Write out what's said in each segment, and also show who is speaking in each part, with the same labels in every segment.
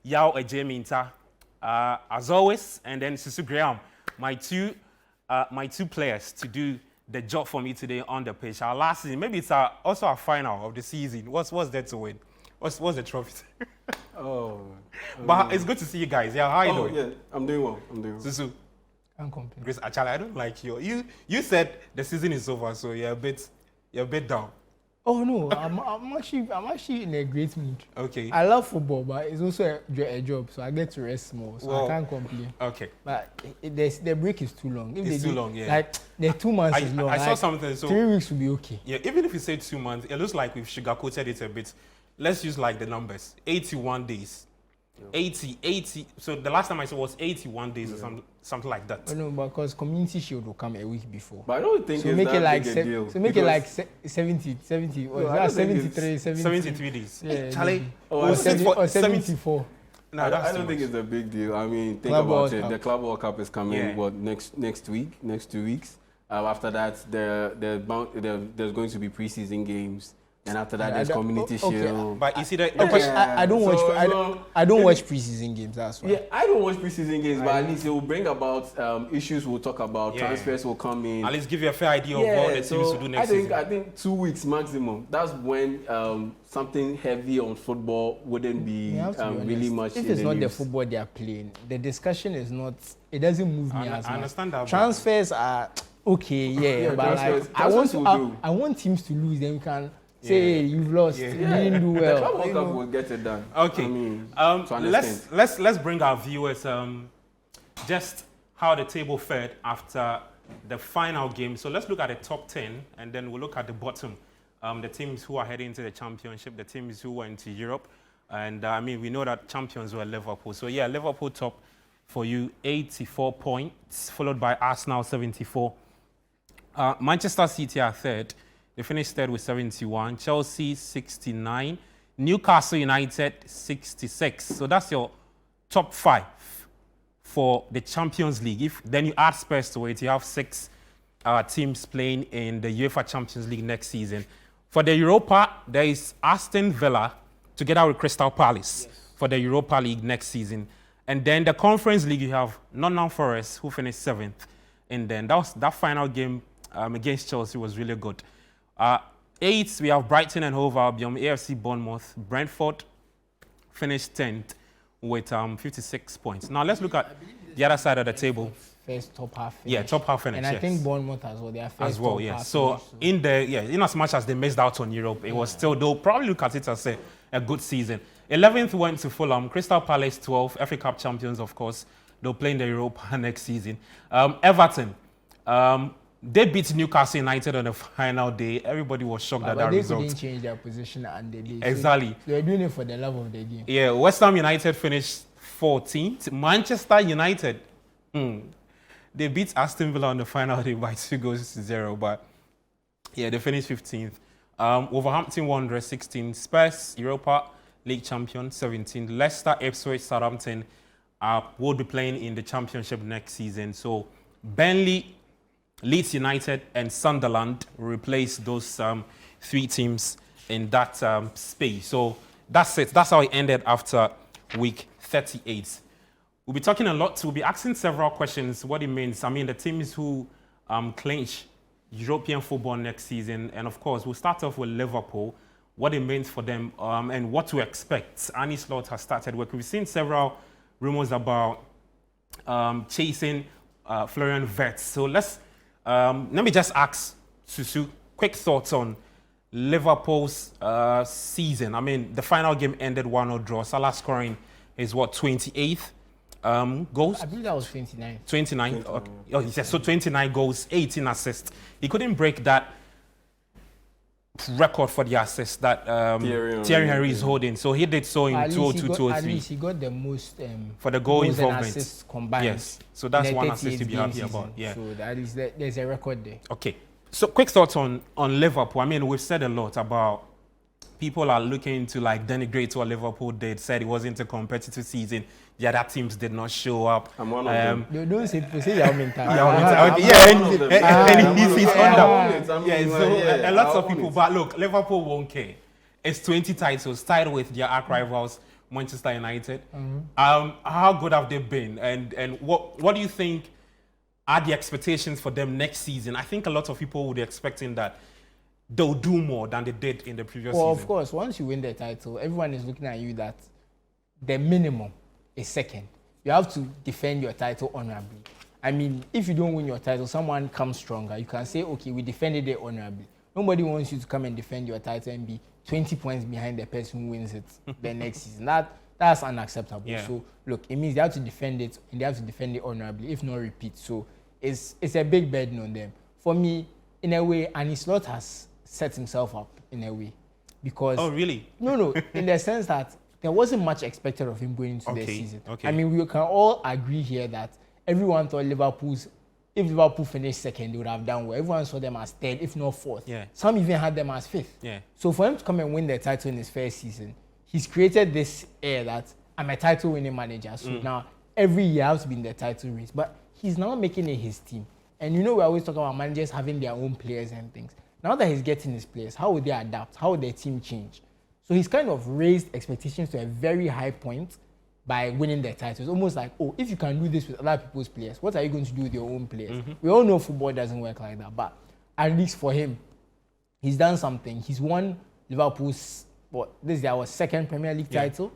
Speaker 1: Yao Ejeminta, as always, and then Susu Graham, my two players to do the job for me today on the pitch. Our last season, maybe it's also our final of the season. What's there to win? What's the trophy? But it's good to see you guys. Yeah, how you doing?
Speaker 2: Yeah, I'm doing well.
Speaker 1: Susu.
Speaker 3: Can't complain.
Speaker 1: Grace, actually, I don't like you. You said the season is over, so you're a bit down.
Speaker 3: Oh no, I'm actually in a great mood.
Speaker 1: Okay.
Speaker 3: I love football, but it's also a job, so I get to rest more, so I can't complain.
Speaker 1: Okay.
Speaker 3: But the break is too long.
Speaker 1: It's too long, yeah.
Speaker 3: Like the 2 months is long.
Speaker 1: I saw something. So
Speaker 3: 3 weeks will be okay.
Speaker 1: Yeah, even if you say 2 months, it looks like we've sugar-coated it a bit. Let's use like the numbers. 81 days. 80. So the last time I saw was 81 days or something like that.
Speaker 3: Oh, no, because Community Shield will come a week before.
Speaker 2: But I don't think
Speaker 3: so
Speaker 2: it's
Speaker 3: make
Speaker 2: that
Speaker 3: it like
Speaker 2: big a deal.
Speaker 3: So make it like 70 or
Speaker 2: No,
Speaker 3: 73,
Speaker 1: 73 days.
Speaker 3: Yeah,
Speaker 1: Charlie,
Speaker 3: or 74.
Speaker 1: No,
Speaker 2: I
Speaker 1: that's
Speaker 2: don't
Speaker 1: too
Speaker 2: think
Speaker 1: much.
Speaker 2: it's a big deal. I mean, think
Speaker 3: Club
Speaker 2: about
Speaker 3: World
Speaker 2: it.
Speaker 3: Cup.
Speaker 2: The Club World Cup is coming
Speaker 1: Yeah.
Speaker 2: next week, next 2 weeks. After that, there's going to be preseason games. And after that, there's Community Shield.
Speaker 1: But you see that
Speaker 3: I don't watch. I don't watch preseason games. That's why.
Speaker 2: Yeah, I don't watch preseason games, but at least it will bring about issues we'll talk about.
Speaker 1: Yeah.
Speaker 2: Transfers will come in.
Speaker 1: at least give you a fair idea of what the teams will do next season.
Speaker 2: I think 2 weeks maximum. That's when something heavy on football wouldn't be
Speaker 3: You have to be
Speaker 2: really
Speaker 3: honest.
Speaker 2: much.
Speaker 3: If
Speaker 2: in
Speaker 3: it's
Speaker 2: the
Speaker 3: not the
Speaker 2: news.
Speaker 3: football they are playing, the discussion is not. It doesn't move me as much.
Speaker 1: I understand that.
Speaker 3: Transfers are okay,
Speaker 2: Yeah,
Speaker 3: but
Speaker 2: transfers-
Speaker 3: like
Speaker 2: transfers will do.
Speaker 3: I want teams to lose. Then we can say hey, you've lost.
Speaker 1: Yeah.
Speaker 3: You didn't do well.
Speaker 2: The Club World
Speaker 3: You
Speaker 2: Cup
Speaker 3: know.
Speaker 2: will get it done.
Speaker 1: Okay.
Speaker 2: I mean, to an extent.
Speaker 1: let's bring our viewers just how the table fared after the final game. So let's look at the top 10 and then we'll look at the bottom. The teams who are heading into the championship, the teams who went to Europe. And I mean, we know that champions were Liverpool. So yeah, Liverpool top for you, 84 points, followed by Arsenal, 74. Manchester City are third. They finished third with 71. Chelsea, 69. Newcastle United, 66. So that's your top 5 for the Champions League. If then you add Spurs to it, you have 6 teams playing in the UEFA Champions League next season. For the Europa, there is Aston Villa together with Crystal Palace for the Europa League next season. And then the Conference League, you have Nottingham Forest, who finished 7th. And then that final game against Chelsea was really good. 8th, we have Brighton and Hove Albion, AFC Bournemouth. Brentford finished 10th with 56 points. Now let's look at the other side of the table.
Speaker 3: First top half finish.
Speaker 1: Yeah, top half finish.
Speaker 3: And I
Speaker 1: yes.
Speaker 3: think Bournemouth as well. They are first
Speaker 1: As well,
Speaker 3: top
Speaker 1: yeah.
Speaker 3: half
Speaker 1: So
Speaker 3: finish,
Speaker 1: in as much as they missed out on Europe, it was still, they'll probably look at it as a good season. 11th went to Fulham, Crystal Palace 12, FA Cup champions, of course. They'll play in the Europa next season. Everton, they beat Newcastle United on the final day. Everybody was shocked at that
Speaker 3: they
Speaker 1: result.
Speaker 3: couldn't change their position and they did.
Speaker 1: Exactly.
Speaker 3: So they were doing it for the love of the game.
Speaker 1: Yeah, West Ham United finished 14th. Manchester United, they beat Aston Villa on the final day by 2-0. But yeah, they finished 15th. Wolverhampton Wanderers 16th. Spurs, Europa League champion 17th. Leicester, Ipswich, Southampton will be playing in the championship next season. So Burnley, Leeds United and Sunderland replace those 3 teams in that space. So that's it. That's how it ended after week 38. We'll be talking a lot. We'll be asking several questions, what it means. I mean, the teams who clinch European football next season. And of course, we'll start off with Liverpool, what it means for them and what to expect. Arne Slot has started work. We've seen several rumors about chasing Florian Wirtz. So let me just ask Susu, quick thoughts on Liverpool's season. I mean, the final game ended 1-0 draw. Salah scoring his 28th goals?
Speaker 3: I believe that was 29.
Speaker 1: 29. Okay. Oh, he said so 29 goals, 18 assists. He couldn't break that record for the assists that Thierry Henry is holding. So he did so in 202-203.
Speaker 3: At least he got the most
Speaker 1: for the goal
Speaker 3: goals and
Speaker 1: involvement.
Speaker 3: assists combined.
Speaker 1: Yes. So that's
Speaker 3: in the
Speaker 1: one assist to
Speaker 3: 38
Speaker 1: be happy
Speaker 3: game
Speaker 1: about.
Speaker 3: season.
Speaker 1: Yeah.
Speaker 3: So that is there's a record there.
Speaker 1: Okay. So quick thoughts on Liverpool. I mean, we've said a lot about people are looking to like denigrate what Liverpool did, said it wasn't a competitive season. The other teams did not show up.
Speaker 2: I'm one of them.
Speaker 3: Don't say Yao Ming.
Speaker 1: And he's under.
Speaker 2: Yeah,
Speaker 1: So a lot of people, but look, Liverpool won't care. It's 20 titles, tied with their arch rivals Manchester United. How good have they been? And what do you think are the expectations for them next season? I think a lot of people would be expecting that they'll do more than they did in the previous season.
Speaker 3: Well, of course, once you win the title, everyone is looking at you that the minimum is second. You have to defend your title honorably. I mean, if you don't win your title, someone comes stronger. You can say, okay, we defended it honorably. Nobody wants you to come and defend your title and be 20 points behind the person who wins it the next season. That's unacceptable.
Speaker 1: Yeah.
Speaker 3: So, look, it means they have to defend it, and they have to defend it honorably, if not repeat. So, it's a big burden on them. For me, in a way, Arne Slot has set himself up in a way. Because...
Speaker 1: Oh, really?
Speaker 3: No, in the sense that there wasn't much expected of him going into the season.
Speaker 1: Okay.
Speaker 3: I mean, we can all agree here that everyone thought if Liverpool finished second, they would have done well. Everyone saw them as third, if not fourth.
Speaker 1: Yeah.
Speaker 3: Some even had them as fifth.
Speaker 1: Yeah.
Speaker 3: So for him to come and win the title in his first season, he's created this air that I'm a title-winning manager. So now every year I have to be in the title race. But he's now making it his team. And you know, we always talk about managers having their own players and things. Now that he's getting his players, how would they adapt? How would their team change? So he's kind of raised expectations to a very high point by winning the title. It's almost like, oh, if you can do this with other people's players, what are you going to do with your own players? We all know football doesn't work like that, but at least for him, he's done something. He's won Liverpool's, this is our second Premier League title.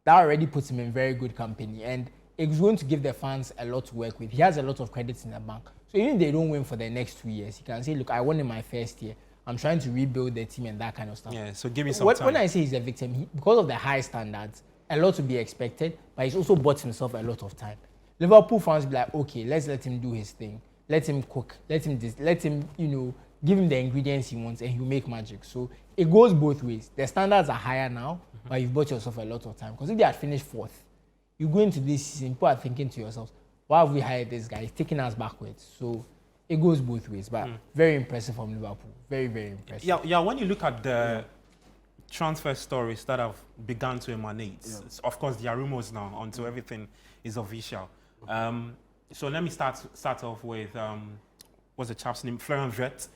Speaker 3: That already puts him in very good company, and it's going to give the fans a lot to work with. He has a lot of credits in the bank. So even if they don't win for the next 2 years, he can say, look, I won in my first year. I'm trying to rebuild the team and that kind of stuff.
Speaker 1: Yeah, so give me some time.
Speaker 3: When I say he's a victim, because of the high standards, a lot to be expected, but he's also bought himself a lot of time. Liverpool fans be like, okay, let's let him do his thing. Let him cook. Let him, give him the ingredients he wants and he'll make magic. So it goes both ways. The standards are higher now, but you've bought yourself a lot of time. Because if they had finished fourth, you go into this season, people are thinking to yourselves, why have we hired this guy? He's taking us backwards. So it goes both ways, but very impressive from Liverpool. Very, very impressive.
Speaker 1: Yeah. When you look at the transfer stories that have begun to emanate, of course, there are rumors now until everything is official. So let me start off with what's the chap's name? Florian Wirtz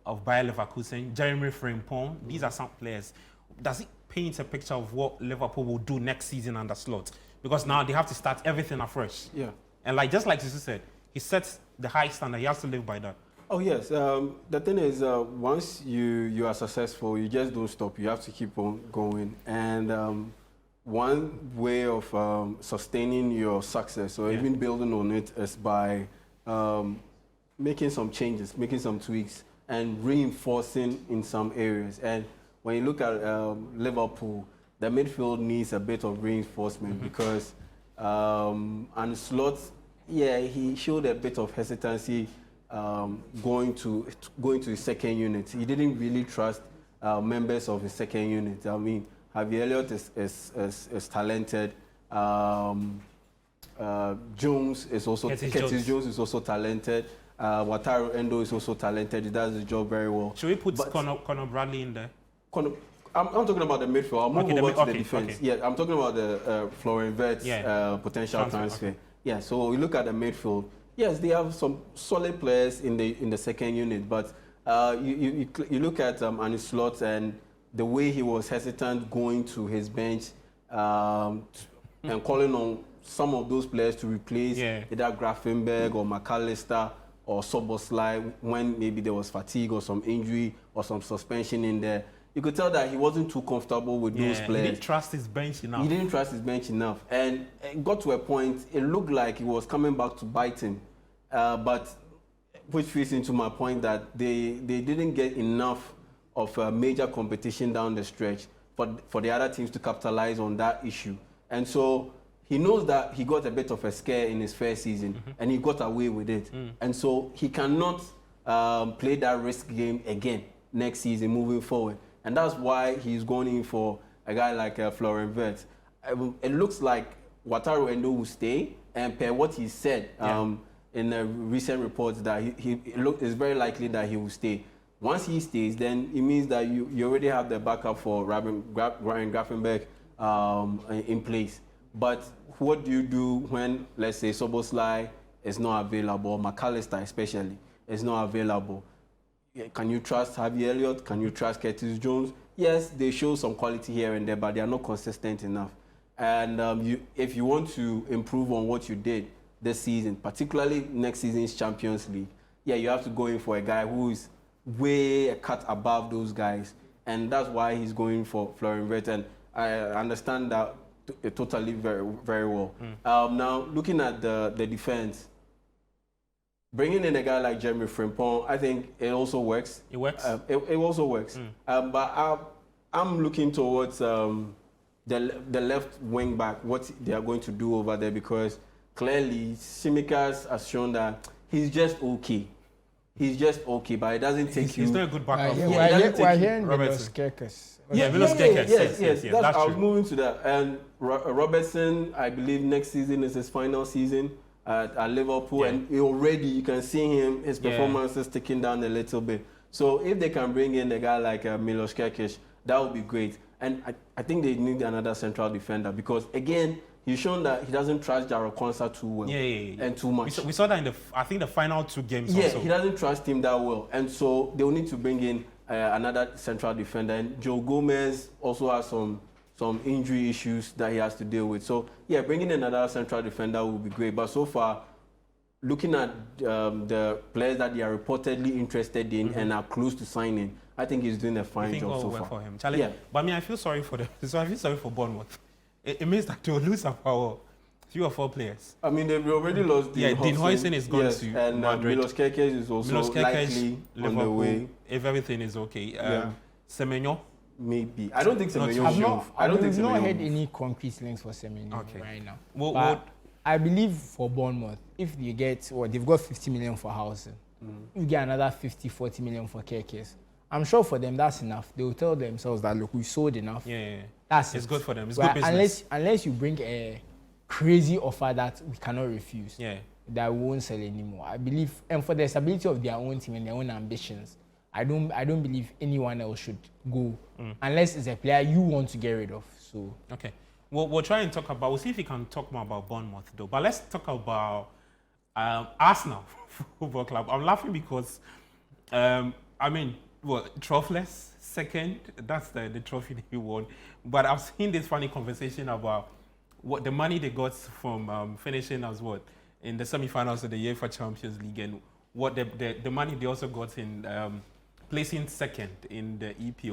Speaker 1: of Bayer Leverkusen, Jeremy Frimpong. These are some players. Does it paint a picture of what Liverpool will do next season under Slot? Because now they have to start everything afresh. Yeah. And just like Sisu said, he sets the high standard. He has to live by that.
Speaker 2: Oh yes. The thing is, once you are successful, you just don't stop. You have to keep on going. And one way of sustaining your success or even building on it is by making some changes, making some tweaks, and reinforcing in some areas. And when you look at Liverpool, the midfield needs a bit of reinforcement because and Slot, he showed a bit of hesitancy going to his second unit. He didn't really trust members of his second unit. I mean, Harvey Elliott is talented. Jones is also Curtis Jones is also talented. Wataru Endo is also talented. He does his job very well.
Speaker 1: Should we put Conor Bradley in there?
Speaker 2: I'm talking about the midfield. I'll move over to the defense. Yeah, I'm talking about the Florian Wirtz potential transfer. Yeah, so we look at the midfield. Yes, they have some solid players in the second unit, but you look at Arne Slot and the way he was hesitant going to his bench and calling on some of those players to replace either Grafenberg or McAllister or Soboslai when maybe there was fatigue or some injury or some suspension in there. You could tell that he wasn't too comfortable with those players.
Speaker 1: He didn't trust his bench enough.
Speaker 2: He didn't trust his bench enough. And it got to a point, it looked like he was coming back to bite him. But which fits into my point that they didn't get enough of major competition down the stretch for the other teams to capitalize on that issue. And so he knows that he got a bit of a scare in his first season and he got away with it. And so he cannot play that risk game again next season moving forward. And that's why he's going in for a guy like Florian Wirtz. It looks like Wataru Endo will stay, and per what he said in the recent reports, that it's very likely that he will stay. Once he stays, then it means that you already have the backup for Ryan Grafenberg in place. But what do you do when, let's say, Soboslai is not available, McAllister especially is not available? Can you trust Harvey Elliott? Can you trust Curtis Jones? Yes, they show some quality here and there, but they are not consistent enough. And if you want to improve on what you did this season, particularly next season's Champions League, yeah, you have to go in for a guy who is way a cut above those guys. And that's why he's going for Florian Wirtz. And I understand that totally very, very well. Now, looking at the defense, bringing in a guy like Jeremy Frimpong, I think it also works.
Speaker 1: It works?
Speaker 2: It also works. But I'm looking towards the left wing back, what they are going to do over there, because clearly Tsimikas has shown that he's just okay. He's just okay, but it doesn't take you.
Speaker 1: He's not a good backup.
Speaker 3: We're hearing
Speaker 1: Robertson.
Speaker 3: Milos Kerkers.
Speaker 2: Yes,
Speaker 1: that's
Speaker 2: I was
Speaker 1: true.
Speaker 2: moving to that. And Robertson, I believe next season is his final season at Liverpool, and already you can see his performances ticking down a little bit. So if they can bring in a guy like Milos Kerkers, that would be great. And I think they need another central defender, because again, he's shown that he doesn't trust Jarrod Konsa too well and too much.
Speaker 1: We saw that in I think the final 2 games.
Speaker 2: Yeah,
Speaker 1: also.
Speaker 2: he doesn't trust him that well, and so they will need to bring in another central defender. And Joe Gomez also has some injury issues that he has to deal with. So yeah, bringing in another central defender would be great. But so far, looking at the players that they are reportedly interested in and are close to signing, I think he's doing a fine job so far.
Speaker 1: For him. Charlie, but I mean, I feel sorry for them. So I feel sorry for Bournemouth. It means that they'll lose about 3 or 4 players.
Speaker 2: I mean, they've already lost Dean
Speaker 1: Hoyson is gone to
Speaker 2: and
Speaker 1: Madrid.
Speaker 2: Milos Kerkez is also likely on the way.
Speaker 1: If everything is okay. Semenyo?
Speaker 2: Maybe. I don't think Semenyo will move. I don't think
Speaker 3: I've not
Speaker 2: Semenyo
Speaker 3: heard
Speaker 2: will
Speaker 3: any concrete links for Semenyo right now.
Speaker 1: But
Speaker 3: I believe for Bournemouth, if they get, they've got 50 million for Howson. You get another 50, 40 million for Kerkez. I'm sure for them that's enough. They will tell themselves that, look, we sold enough. That's
Speaker 1: it's good for them. It's
Speaker 3: well,
Speaker 1: good business.
Speaker 3: Unless you bring a crazy offer that we cannot refuse, that we won't sell anymore. I believe, and for the stability of their own team and their own ambitions, I don't believe anyone else should go unless it's a player you want to get rid of. So
Speaker 1: okay, we'll try and talk about. We'll see if we can talk more about Bournemouth though. But let's talk about Arsenal Football Club. I'm laughing because, I mean, trophyless second. That's the trophy they won. But I've seen this funny conversation about what the money they got from finishing as in the semi-finals of the UEFA Champions League, and what the money they also got in placing second in the EPO.